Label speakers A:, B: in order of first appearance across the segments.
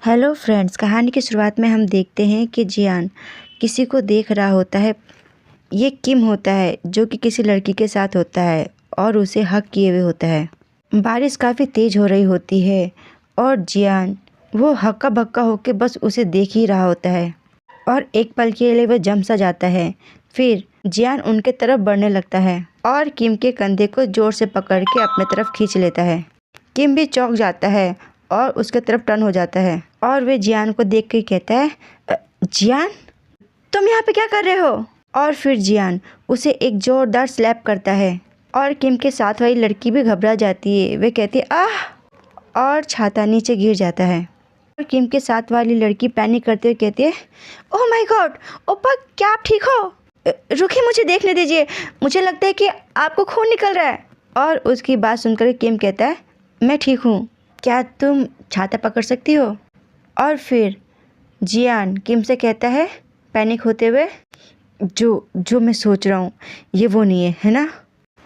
A: Hello friends, कहानी की शुरुआत में हम देखते हैं कि जियान किसी को देख रहा होता है। ये किम होता है जो कि किसी लड़की के साथ होता है और उसे हक किए हुए होता है। बारिश काफ़ी तेज़ हो रही होती है और जियान वो हक्का बक्का होकर बस उसे देख ही रहा होता है और एक पल के लिए वह जम सा जाता है। फिर जियान उनके तरफ बढ़ने लगता है और किम के कंधे को ज़ोर से पकड़ के अपने तरफ खींच लेता है। किम भी चौंक जाता है और उसके तरफ टर्न हो जाता है और वे जियान को देख कर कहता है, जियान तुम यहाँ पे क्या कर रहे हो? और फिर जियान उसे एक ज़ोरदार स्लैप करता है और किम के साथ वाली लड़की भी घबरा जाती है। वे कहती है आह और छाता नीचे गिर जाता है और किम के साथ वाली लड़की पैनिक करते हुए कहती है, ओह माय गॉड ओपा, क्या आप ठीक हो? रुकिए, मुझे देखने दीजिए, मुझे लगता है कि आपको खून निकल रहा है। और उसकी बात सुनकर किम कहता है, मैं ठीक हूँ, क्या तुम छाता पकड़ सकती हो? और फिर जियान किम से कहता है पैनिक होते हुए, जो मैं सोच रहा हूँ ये वो नहीं है ना?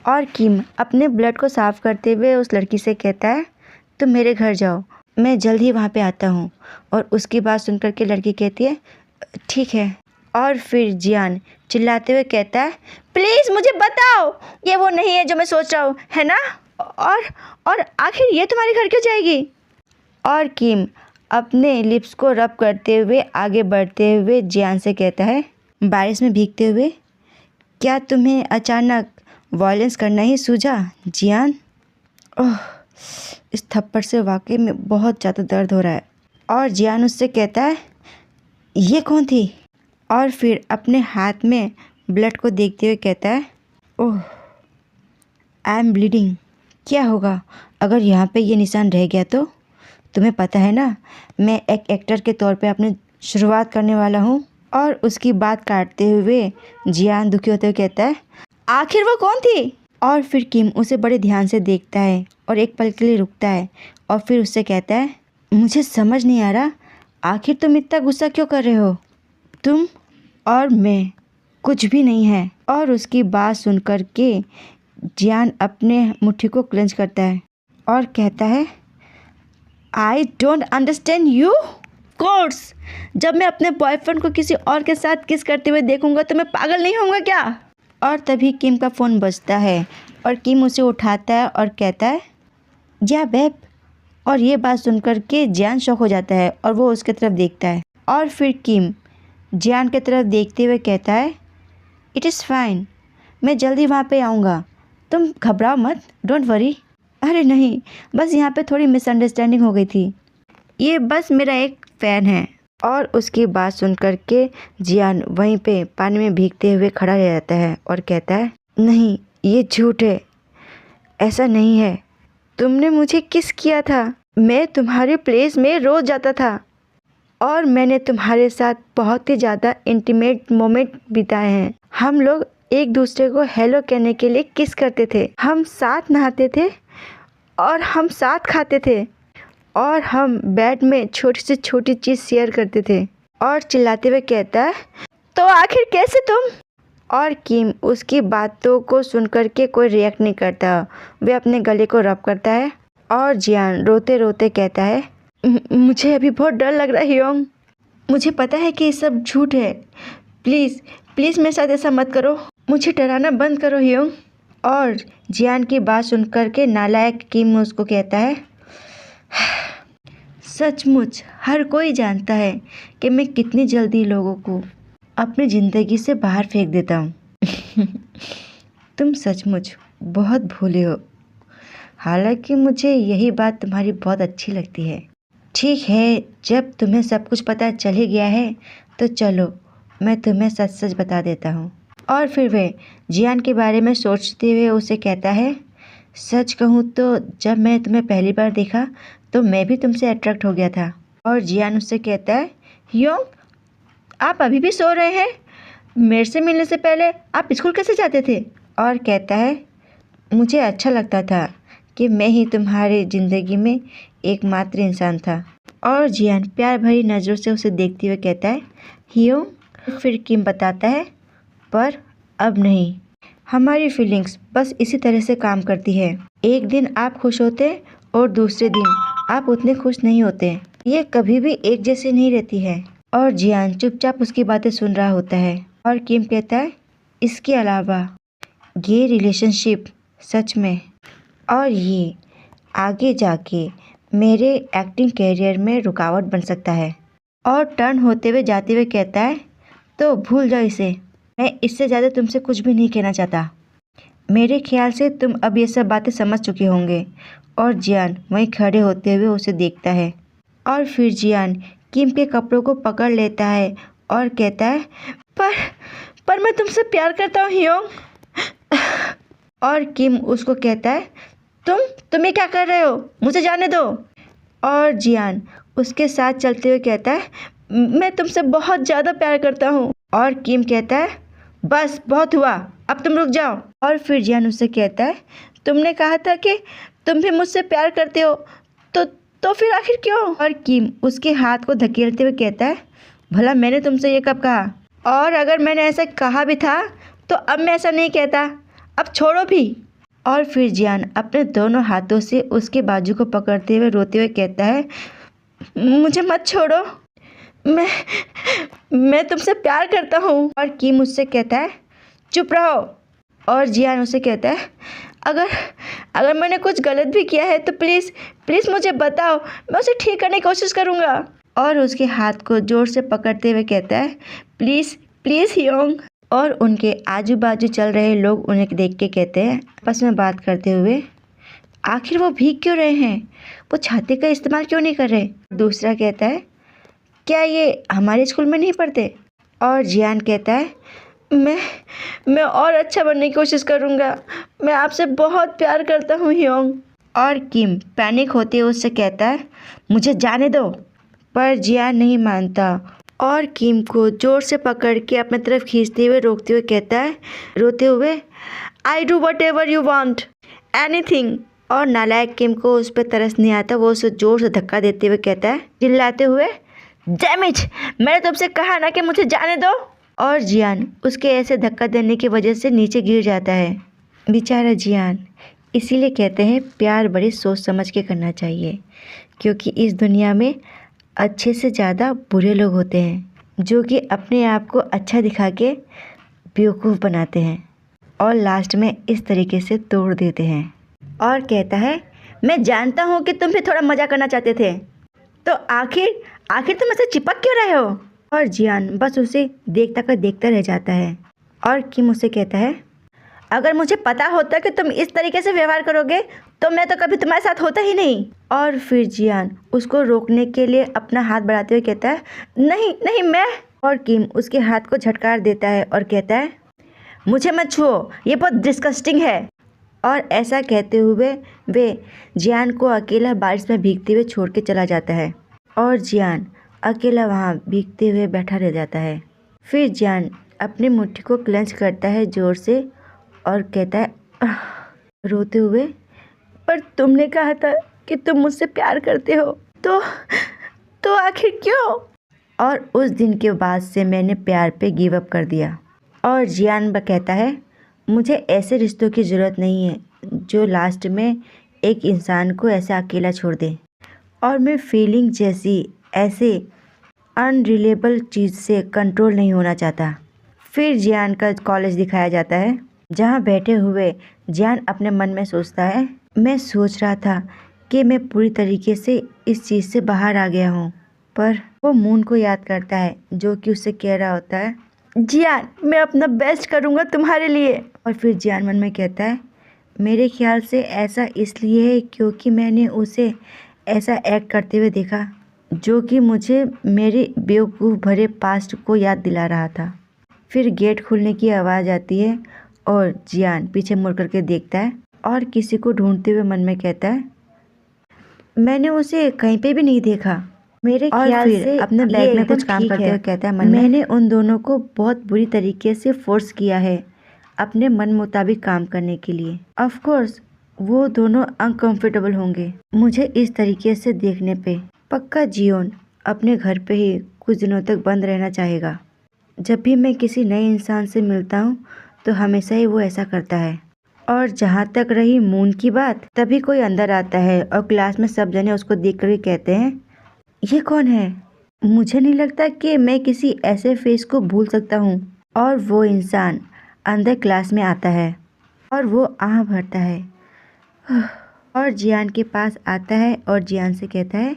A: और किम अपने ब्लड को साफ़ करते हुए उस लड़की से कहता है, तुम मेरे घर जाओ, मैं जल्द ही वहाँ पे आता हूँ। और उसकी बात सुनकर के लड़की कहती है, ठीक है। और फिर जियान चिल्लाते हुए कहता है, प्लीज़ मुझे बताओ ये वो नहीं है जो मैं सोच रहा हूँ, है ना? और आखिर ये तुम्हारे घर क्यों जाएगी? और किम अपने लिप्स को रब करते हुए आगे बढ़ते हुए जियान से कहता है, बारिश में भीगते हुए, क्या तुम्हें अचानक वायलेंस करना ही सूझा जियान? ओह, इस थप्पड़ से वाकई में बहुत ज़्यादा दर्द हो रहा है। और जियान उससे कहता है, ये कौन थी? और फिर अपने हाथ में ब्लड को देखते हुए कहता है, ओह आई एम ब्लीडिंग। क्या होगा अगर यहाँ पे ये निशान रह गया तो? तुम्हें पता है ना, मैं एक एक्टर के तौर पे अपनी शुरुआत करने वाला हूँ। और उसकी बात काटते हुए जियान दुखी होते हुए कहता है, आखिर वो कौन थी? और फिर किम उसे बड़े ध्यान से देखता है और एक पल के लिए रुकता है और फिर उससे कहता है, मुझे समझ नहीं आ रहा, आखिर तुम इतना गुस्सा क्यों कर रहे हो? तुम और मैं कुछ भी नहीं है। और उसकी बात सुनकर के जियान अपने मुट्ठी को क्लेंच करता है और कहता है, I don't understand you. Course, जब मैं अपने बॉयफ्रेंड को किसी और के साथ किस करते हुए देखूंगा तो मैं पागल नहीं होऊंगा क्या? और तभी किम का फ़ोन बजता है और किम उसे उठाता है और कहता है, या बेब। और ये बात सुनकर के जियान शॉक हो जाता है और वो उसके तरफ देखता है। और फिर किम जियान की तरफ देखते हुए कहता है, इट इज़ फाइन, मैं जल्दी वहाँ पे आऊँगा, तुम घबराओ मत, डोंट वरी। अरे नहीं, बस यहाँ पे थोड़ी मिसअंडरस्टैंडिंग हो गई थी, ये बस मेरा एक फ़ैन है। और उसकी बात सुनकर के जियान वहीं पे पानी में भीगते हुए खड़ा रह जाता है और कहता है, नहीं ये झूठ है, ऐसा नहीं है, तुमने मुझे किस किया था, मैं तुम्हारे प्लेस में रोज़ जाता था और मैंने तुम्हारे साथ बहुत ही ज़्यादा इंटीमेट मोमेंट बिताए हैं। हम लोग एक दूसरे को हेलो कहने के लिए किस करते थे, हम साथ नहाते थे और हम साथ खाते थे और हम बेड में छोटी से छोटी चीज़ शेयर करते थे। और चिल्लाते हुए कहता है, तो आखिर कैसे तुम? और किम उसकी बातों को सुनकर के कोई रिएक्ट नहीं करता, वे अपने गले को रब करता है। और जियान रोते रोते कहता है, मुझे अभी बहुत डर लग रहा है ह्योंग, मुझे पता है कि ये सब झूठ है, प्लीज़ प्लीज़ मेरे साथ ऐसा मत करो, मुझे डराना बंद करो ह्योंग। और जियान की बात सुनकर के नालायक किम उसको कहता है, सचमुच हर कोई जानता है कि मैं कितनी जल्दी लोगों को अपनी ज़िंदगी से बाहर फेंक देता हूँ। तुम सचमुच बहुत भोले हो, हालांकि मुझे यही बात तुम्हारी बहुत अच्छी लगती है। ठीक है, जब तुम्हें सब कुछ पता चल ही गया है तो चलो मैं तुम्हें सच सच बता देता हूँ। और फिर वह जियान के बारे में सोचते हुए उसे कहता है, सच कहूँ तो जब मैंने तुम्हें पहली बार देखा तो मैं भी तुमसे अट्रैक्ट हो गया था। और जियान उससे कहता है, ह्योंग आप अभी भी सो रहे हैं? मेरे से मिलने से पहले आप स्कूल कैसे जाते थे? और कहता है, मुझे अच्छा लगता था कि मैं ही तुम्हारी ज़िंदगी में एकमात्र इंसान था। और जियान प्यार भरी नज़रों से उसे देखते हुए कहता है, ह्योंग। फिर किम बताता है, पर अब नहीं, हमारी फीलिंग्स बस इसी तरह से काम करती है, एक दिन आप खुश होते और दूसरे दिन आप उतने खुश नहीं होते। ये कभी भी एक जैसे नहीं रहती है। और जियान चुपचाप उसकी बातें सुन रहा होता है। और किम कहता है, इसके अलावा ये रिलेशनशिप सच में और ये आगे जाके मेरे एक्टिंग करियर में रुकावट बन सकता है। और टर्न होते हुए जाते हुए कहता है, तो भूल जाओ इसे। मैं इससे ज़्यादा तुमसे कुछ भी नहीं कहना चाहता। मेरे ख्याल से तुम अब ये सब बातें समझ चुके होंगे। और जियान वहीं खड़े होते हुए उसे देखता है। और फिर जियान किम के कपड़ों को पकड़ लेता है और कहता है, पर मैं तुमसे प्यार करता हूँ हियोंग। और किम उसको कहता है, तुम ये क्या कर रहे हो, मुझे जाने दो। और जियान उसके साथ चलते हुए कहता है, मैं तुमसे बहुत ज़्यादा प्यार करता हूँ। और किम कहता है, बस बहुत हुआ, अब तुम रुक जाओ। और फिर जियान उससे कहता है, तुमने कहा था कि तुम भी मुझसे प्यार करते हो, तो फिर आखिर क्यों? और किम उसके हाथ को धकेलते हुए कहता है, भला मैंने तुमसे ये कब कहा? और अगर मैंने ऐसा कहा भी था तो अब मैं ऐसा नहीं कहता, अब छोड़ो भी। और फिर जियान अपने दोनों हाथों से उसके बाजू को पकड़ते हुए रोते हुए कहता है, मुझे मत छोड़ो, मैं तुमसे प्यार करता हूँ। और किम उससे कहता है, चुप रहो। और जियान उसे कहता है, अगर मैंने कुछ गलत भी किया है तो प्लीज़ मुझे बताओ, मैं उसे ठीक करने की कोशिश करूँगा। और उसके हाथ को ज़ोर से पकड़ते हुए कहता है, प्लीज़ हियोंग। और उनके आजू बाजू चल रहे लोग उन्हें देख के कहते हैं, आपस में बात करते हुए, आखिर वो भीग क्यों रहे हैं, वो छाते का इस्तेमाल क्यों नहीं कर रहे? दूसरा कहता है, क्या ये हमारे स्कूल में नहीं पढ़ते? और जियान कहता है, मैं और अच्छा बनने की कोशिश करूँगा, मैं आपसे बहुत प्यार करता हूँ हियोंग। और किम पैनिक होते हुए उससे कहता है, मुझे जाने दो। पर जियान नहीं मानता और किम को ज़ोर से पकड़ के अपनी तरफ खींचते हुए रोकते हुए कहता है, रोते हुए, I do what ever you want, anything. और नालायक किम को उस पर तरस नहीं आता, वो उसे ज़ोर से धक्का देते हुए कहता है, चिल्लाते हुए, डैम इट, मैंने तुमसे कहा ना कि मुझे जाने दो। और जियान उसके ऐसे धक्का देने की वजह से नीचे गिर जाता है। बेचारा जियान। इसीलिए कहते हैं प्यार बड़ी सोच समझ के करना चाहिए, क्योंकि इस दुनिया में अच्छे से ज़्यादा बुरे लोग होते हैं जो कि अपने आप को अच्छा दिखा के बेवकूफ़ बनाते हैं और लास्ट में इस तरीके से तोड़ देते हैं। और कहता है, मैं जानता हूँ कि तुम भी थोड़ा मज़ा करना चाहते थे, तो आखिर तुम ऐसे चिपक क्यों रहे हो? और जियान बस उसे देखता रह जाता है। और किम उसे कहता है, अगर मुझे पता होता कि तुम इस तरीके से व्यवहार करोगे तो मैं तो कभी तुम्हारे साथ होता ही नहीं। और फिर जियान उसको रोकने के लिए अपना हाथ बढ़ाते हुए कहता है, नहीं मैं। और किम उसके हाथ को झटकार देता है और कहता है, मुझे मत छुओ, ये बहुत डिस्गस्टिंग है। और ऐसा कहते हुए वे जियान को अकेला बारिश में भीगते हुए छोड़ के चला जाता है। और जियान अकेला वहाँ भीगते हुए बैठा रह जाता है। फिर जियान अपनी मुट्ठी को क्लेंच करता है ज़ोर से और कहता है, रोते हुए, पर तुमने कहा था कि तुम मुझसे प्यार करते हो, तो आखिर क्यों? और उस दिन के बाद से मैंने प्यार पे गिव अप कर दिया। और जियान कहता है, मुझे ऐसे रिश्तों की ज़रूरत नहीं है जो लास्ट में एक इंसान को ऐसा अकेला छोड़ दे। और मैं फीलिंग जैसी ऐसे अनरिलेबल चीज़ से कंट्रोल नहीं होना चाहता। फिर जियान का कॉलेज दिखाया जाता है, जहाँ बैठे हुए जियान अपने मन में सोचता है, मैं सोच रहा था कि मैं पूरी तरीके से इस चीज़ से बाहर आ गया हूँ। पर वो मून को याद करता है जो कि उससे कह रहा होता है, जियान मैं अपना बेस्ट करूँगा तुम्हारे लिए। और फिर जियान मन में कहता है, मेरे ख्याल से ऐसा इसलिए है क्योंकि मैंने उसे ऐसा एक्ट करते हुए देखा जो कि मुझे मेरी बेवकूफ़ भरे पास्ट को याद दिला रहा था। फिर गेट खुलने की आवाज़ आती है और जियान पीछे मुड़ करके देखता है और किसी को ढूंढते हुए मन में कहता है, मैंने उसे कहीं पे भी नहीं देखा। मेरे ख्याल से अपने बैग में कुछ काम करते हुए कहता है मन में, मैंने उन दोनों को बहुत बुरी तरीके से फोर्स किया है अपने मन मुताबिक काम करने के लिए। ऑफ कोर्स वो दोनों अनकंफर्टेबल होंगे मुझे इस तरीके से देखने पे। पक्का जियोन अपने घर पे ही कुछ दिनों तक बंद रहना चाहेगा। जब भी मैं किसी नए इंसान से मिलता हूँ तो हमेशा ही वो ऐसा करता है। और जहाँ तक रही मून की बात, तभी कोई अंदर आता है और क्लास में सब जने उसको देख कर कहते हैं, ये कौन है? मुझे नहीं लगता कि मैं किसी ऐसे फेस को भूल सकता हूँ। और वो इंसान अंदर क्लास में आता है और वो आह भरता है और जियान के पास आता है और जियान से कहता है,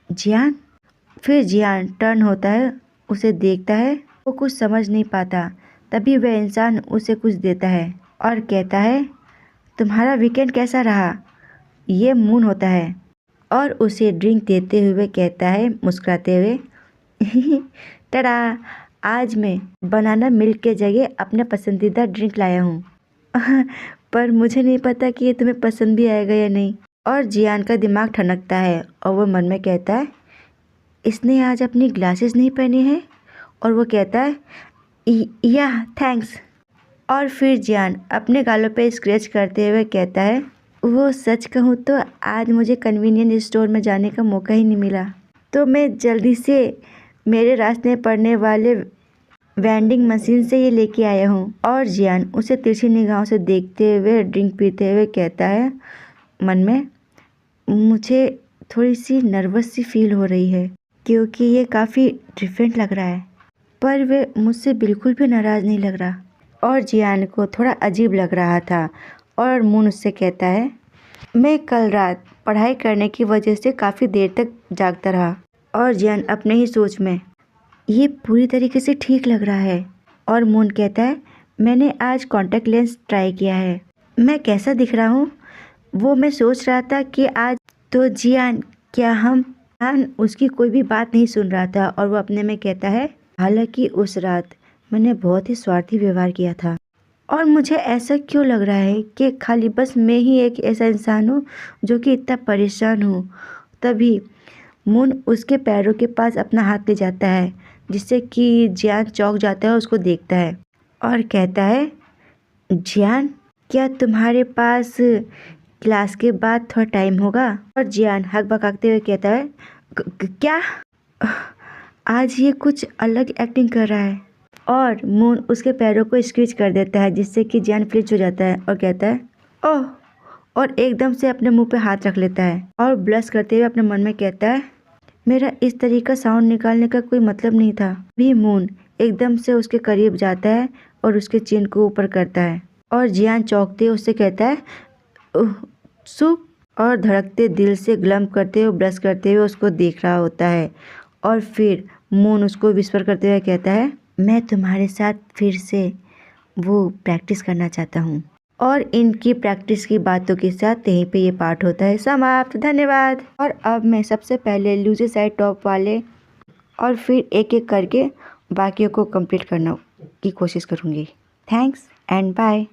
A: जियान। फिर जियान टर्न होता है, उसे देखता है। वो कुछ समझ नहीं पाता। तभी वह इंसान उसे कुछ देता है और कहता है, तुम्हारा वीकेंड कैसा रहा? ये मून होता है और उसे ड्रिंक देते हुए कहता है मुस्कुराते हुए, टड़ा, आज मैं बनाना मिल्क के जगह अपना पसंदीदा ड्रिंक लाया हूँ। पर मुझे नहीं पता कि ये तुम्हें पसंद भी आएगा या नहीं। और जियान का दिमाग ठनकता है और वो मन में कहता है, इसने आज अपनी ग्लासेस नहीं पहनी है। और वो कहता है, या थैंक्स। और फिर जियान अपने गालों पे स्क्रैच करते हुए कहता है, वो सच कहूँ तो आज मुझे कन्वीनियंस स्टोर में जाने का मौका ही नहीं मिला, तो मैं जल्दी से मेरे रास्ते में पड़ने वाले वेंडिंग मशीन से ये लेके आया हूँ। और जियान उसे तिरछी निगाहों से देखते हुए ड्रिंक पीते हुए कहता है मन में, मुझे थोड़ी सी नर्वस सी फील हो रही है क्योंकि ये काफ़ी डिफरेंट लग रहा है। पर वे मुझसे बिल्कुल भी नाराज़ नहीं लग रहा। और जियान को थोड़ा अजीब लग रहा था और मून उससे कहता है, मैं कल रात पढ़ाई करने की वजह से काफ़ी देर तक जागता रहा। और जियान अपने ही सोच में, ये पूरी तरीके से ठीक लग रहा है। और मून कहता है, मैंने आज कॉन्टैक्ट लेंस ट्राई किया है, मैं कैसा दिख रहा हूँ वो मैं सोच रहा था कि आज। तो जियान क्या हम उसकी कोई भी बात नहीं सुन रहा था और वो अपने में कहता है, हालांकि उस रात मैंने बहुत ही स्वार्थी व्यवहार किया था और मुझे ऐसा क्यों लग रहा है कि खाली बस मैं ही एक ऐसा इंसान हूँ जो कि इतना परेशान हूँ। तभी मून उसके पैरों के पास अपना हाथ ले जाता है जिससे कि जियान चौंक जाता है, उसको देखता है और कहता है, जियान क्या तुम्हारे पास क्लास के बाद थोड़ा टाइम होगा? और जियान हक बकाते हुए कहता है, क्या? आज ये कुछ अलग एक्टिंग कर रहा है। और मून उसके पैरों को स्क्वीज कर देता है जिससे कि जियान फ्लिच हो जाता है और कहता है, ओह, और एकदम से अपने मुंह पे हाथ रख लेता है और ब्लश करते हुए अपने मन में कहता है, मेरा इस तरीका साउंड निकालने का कोई मतलब नहीं था। भी मून एकदम से उसके करीब जाता है और उसके चिन को ऊपर करता है और जियान चौंकते उससे कहता है, सुप। और धड़कते दिल से ग्लम्प करते हुए ब्रश करते हुए उसको देख रहा होता है। और फिर मून उसको विस्पर करते हुए कहता है, मैं तुम्हारे साथ फिर से वो प्रैक्टिस करना चाहता हूँ। और इनकी प्रैक्टिस की बातों के साथ यहीं पे ये पार्ट होता है समाप्त। धन्यवाद। और अब मैं सबसे पहले लूजी साइड टॉप वाले और फिर एक एक करके बाकियों को कंप्लीट करने की कोशिश करूँगी। Thanks and bye.